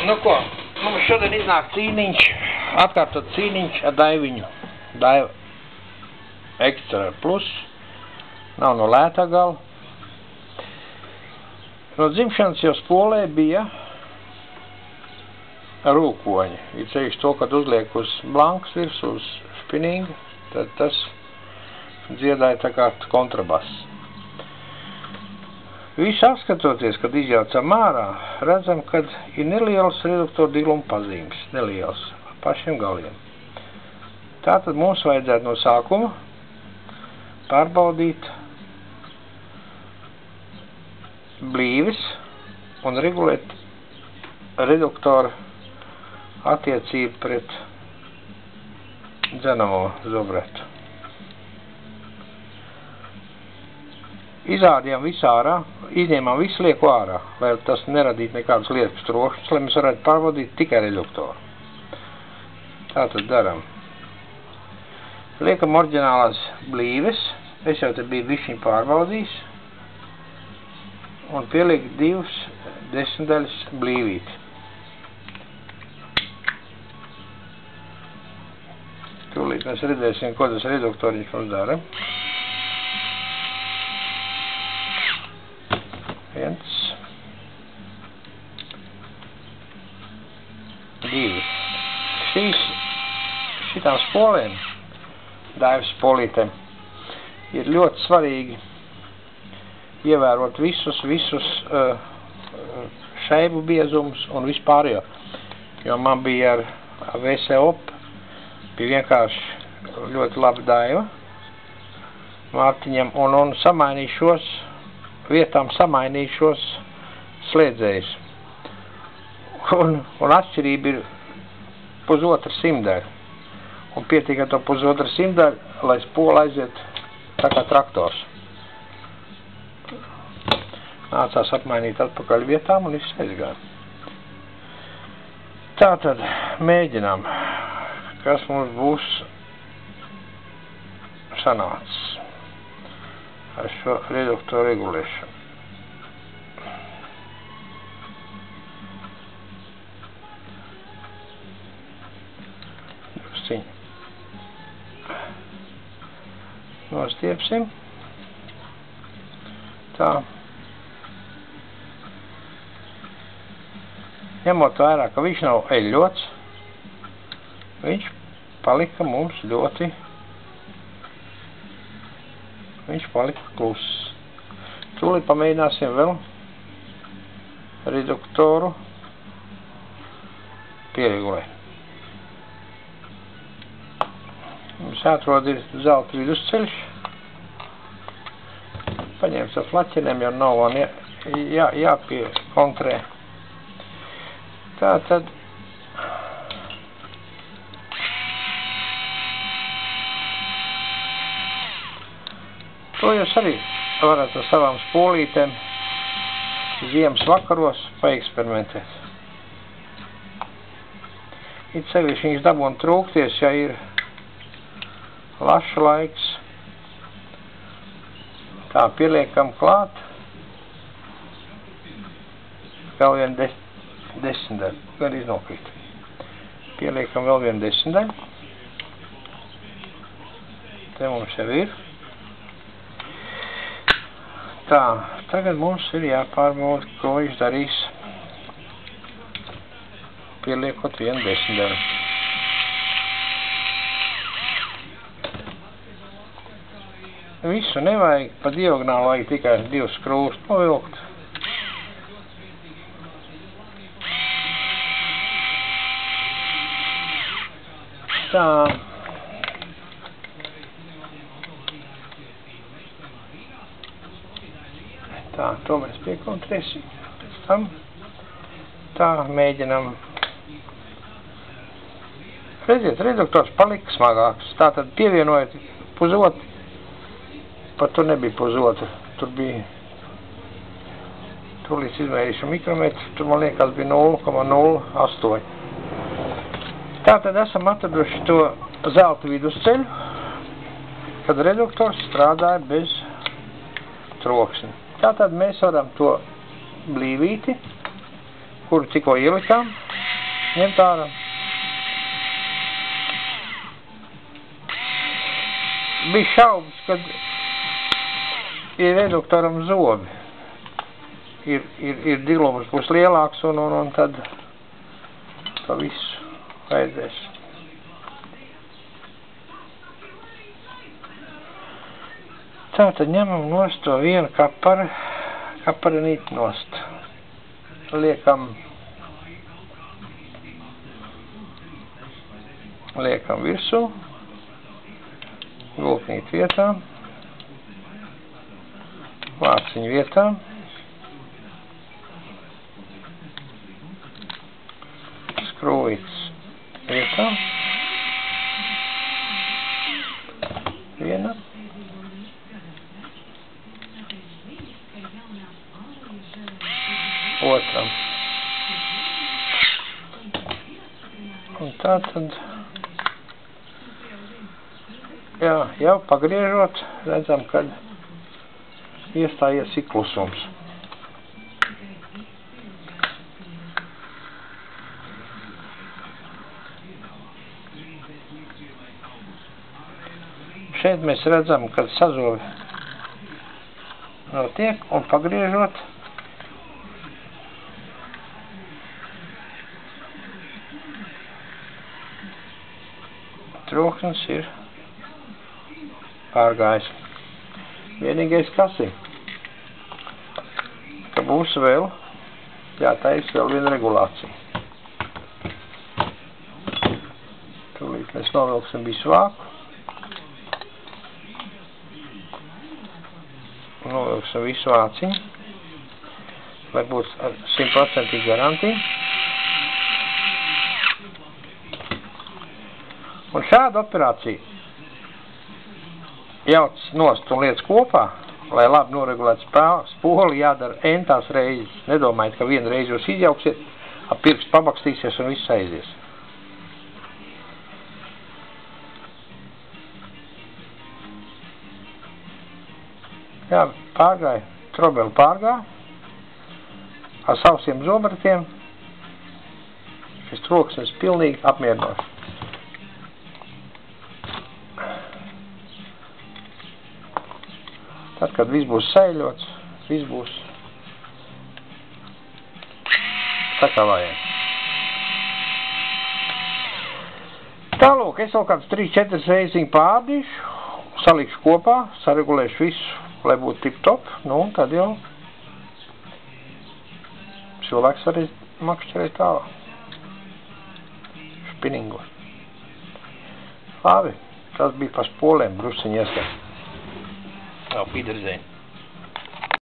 Nu ko, mums šodien iznāk cīniņš, atkārtot cīniņš ar Daiviņu. Daiva Extra Plus, nav no lētā gala. No dzimšanas jau spolē bija rūkoņi. Ir ceļš to, kad uzliek uz blanks virs, uz špinīga, tad tas dziedāja tā kā kontrabass. Visu apskatoties, kad izjaucam ārā, redzam, kad ir nelielas reduktoru diluma pazīmes, nelielas, pašiem galiem. Tātad mums vajadzētu no sākuma pārbaudīt blīvis un regulēt reduktoru attiecību pret dzenamo zobretu. Izrādījām visu ārā, izņēmām visu lieku ārā, lai tas neradītu nekādas lietas trokšņus, lai mēs varētu pārbaudīt tikai reduktoru. Tātad daram. Liekam oriģinālās blīves, es jau te biju bišķiņ pārbaudījis, un pieliek 2/10 blīvīti. Tūlīt mēs redzēsim, ko tas reduktoriņš mums dara. 1, 2. Šitām spolēm, Daivas spolītēm, ir ļoti svarīgi ievērot visus šeibu biezumus un vispārējo. Jo man bija ar VSOP, bija vienkārši ļoti laba Daiva Mārtiņam, un samainīju šos vietām samainīšos slēdzējus. Un atšķirība ir 1/2 simtdaļa. Un pietiek ar to 1/2 simtdaļu, lai spola aiziet tā kā traktors. Nācās apmainīt atpakaļ vietām un viss aizgāja. Tātad mēģinām, kas mums būs sanācis ar šo reduktoru regulēšanu. Drusciņu nostiepsim. Tā. Ņemot vērā, ka viņš nav eļļots, viņš palika mums ļoti kluss. Tūlīt pamēģināsim vēl reduktoru pieregulēt. Mums jāatrod ir zelta vidusceļš. Paņēmis ar flaķeniem, jo nav man jāpiekontrē. Tātad to jūs arī varat ar savām spolītēm ziemas vakaros paeksperimentēt. It sevišķi viņas dabūna trūkties, ja ir laša laiks. Tā, pieliekam klāt. Vēl vienu 10. Gan iznokrīt. Pieliekam vēl vienu 10. Te mums jau ir. Tā, tagad mums ir jāpārbauda, ko viņš darīs, pieliekot vienu 10. Visu nevajag, pa diagonālu vajag tikai 2 skrūvus novilkt. Tā. Tā, to mēs piekontrēsim pēc tam. Tā, mēģinam. Redziet, reduktors palika smagāks. Tātad pievienojot 1/2. Pat tur nebija 1/2. Tur bija, tūlīt izmērīšu mikrometru, tur man liekas bija 0,08. Tātad esam atraduši to zelta vidusceļu, kad reduktors strādāja bez troksni. Tātad mēs varam to blīvīti, kuru tikko ielikām, ņemt ārā. Bija šaubas, kad ir reduktoram zobi. Ir dilums būs lielāks un tad pa visu vajadzēs. Tātad ņemam nost to vienu kaparinīti nost. Liekam virsū, gultnīt vietā, vārciņu vietā, skrūvītes vietā, viena, otram. Un tā tad, jā, jau pagriežot, redzam, kad iestājies klusums. Šeit mēs redzam, kad sazovi notiek un pagriežot, troksnis ir pārgājis. Vienīgais kas ir, ka būs vēl jātaisa vēl viena regulācija. Tūlīt mēs novilksim visu vāku. Novilksim visu vāciņu, lai būtu ar 100% garantija. Un šāda operācija jauc nost un lietas kopā, lai labi noregulētu spoli, jādara entās reizes. Nedomājiet, ka vienu reizi jūs izjauksiet, ap pirkstu pabakstīsies un viss aizies. Jā, pārgāja, trobeli pārgāja, ar sausiem zobratiem, šis troksnis pilnīgi apmierinošs. Tad, kad viss būs sēļots, viss būs tā kā vajag. Tālūk, es vēl kāds 3-4 reiziņu pārdīšu, salikšu kopā, saregulēšu visu, lai būtu tip-top, nu, un tad jau cilvēks var makšķerēt tālāk. Spinningot. Labi, tas bija pa spolēm, brusiņi ieskats. Auf Wiedersehen.